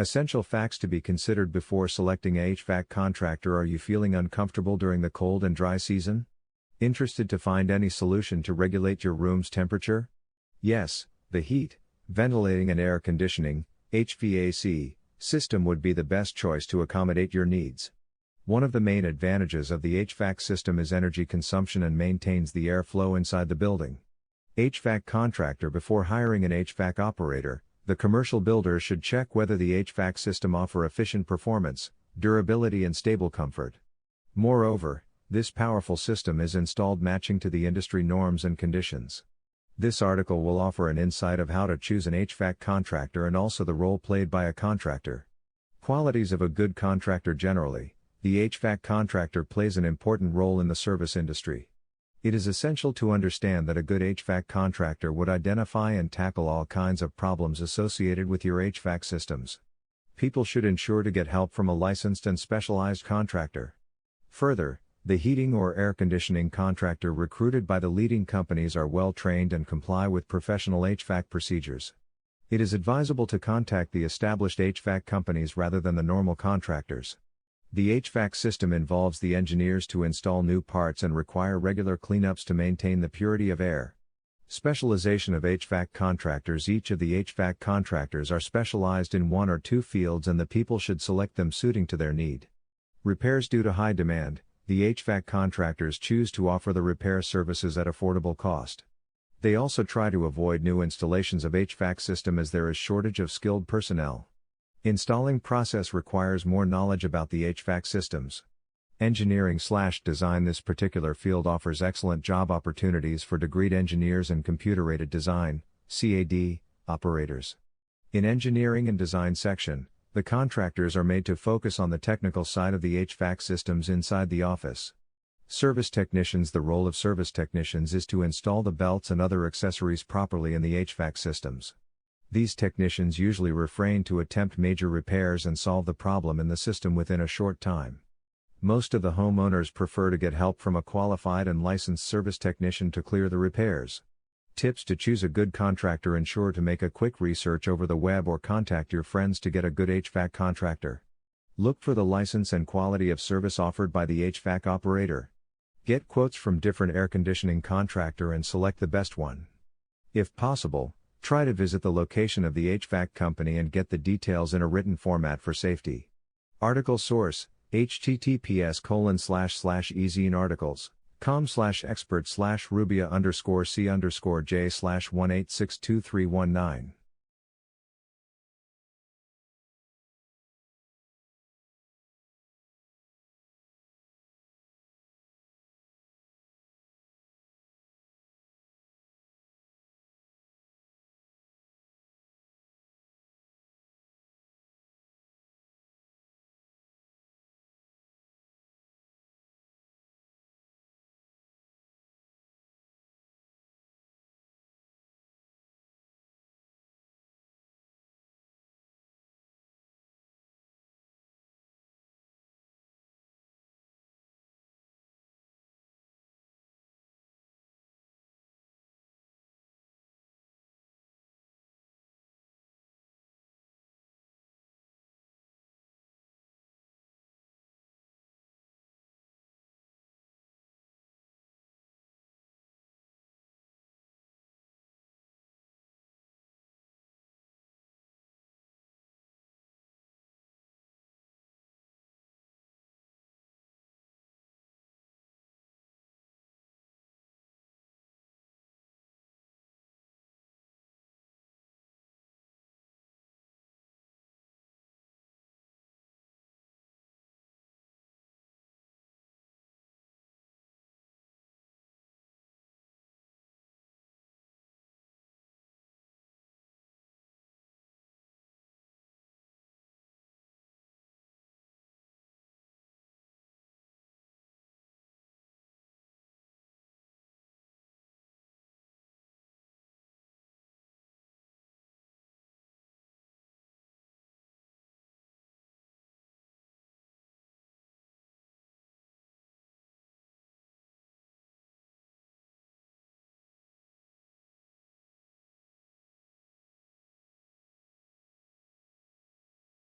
Essential facts to be considered before selecting a HVAC contractor. Are you feeling uncomfortable during the cold and dry season? Interested to find any solution to regulate your room's temperature? Yes, the heat, ventilating and air conditioning, HVAC, system would be the best choice to accommodate your needs. One of the main advantages of the HVAC system is energy consumption and maintains the airflow inside the building. HVAC contractor. Before hiring an HVAC operator, the commercial builder should check whether the HVAC system offer efficient performance, durability and stable comfort. Moreover, this powerful system is installed matching to the industry norms and conditions. This article will offer an insight of how to choose an HVAC contractor and also the role played by a contractor. Qualities of a good contractor. Generally, the HVAC contractor plays an important role in the service industry. It is essential to understand that a good HVAC contractor would identify and tackle all kinds of problems associated with your HVAC systems. People should ensure to get help from a licensed and specialized contractor. Further, the heating or air conditioning contractor recruited by the leading companies are well trained and comply with professional HVAC procedures. It is advisable to contact the established HVAC companies rather than the normal contractors. The HVAC system involves the engineers to install new parts and require regular cleanups to maintain the purity of air. Specialization of HVAC contractors. Each of the HVAC contractors are specialized in one or two fields and the people should select them suiting to their need. Repairs. Due to high demand, the HVAC contractors choose to offer the repair services at affordable cost. They also try to avoid new installations of HVAC system as there is shortage of skilled personnel. Installing process requires more knowledge about the HVAC systems. Engineering/design. This particular field offers excellent job opportunities for degreed engineers and computer-aided design (CAD) operators. In engineering and design section, the contractors are made to focus on the technical side of the HVAC systems inside the office. Service technicians. The role of service technicians is to install the belts and other accessories properly in the HVAC systems. These technicians usually refrain to attempt major repairs and solve the problem in the system within a short time. Most of the homeowners prefer to get help from a qualified and licensed service technician to clear the repairs. Tips to choose a good contractor. Ensure to make a quick research over the web or contact your friends to get a good HVAC contractor. Look for the license and quality of service offered by the HVAC operator. Get quotes from different air conditioning contractor and select the best one. If possible, try to visit the location of the HVAC company and get the details in a written format for safety. Article source: https://easyinarticles.com/expert/rubia_c_j/1862319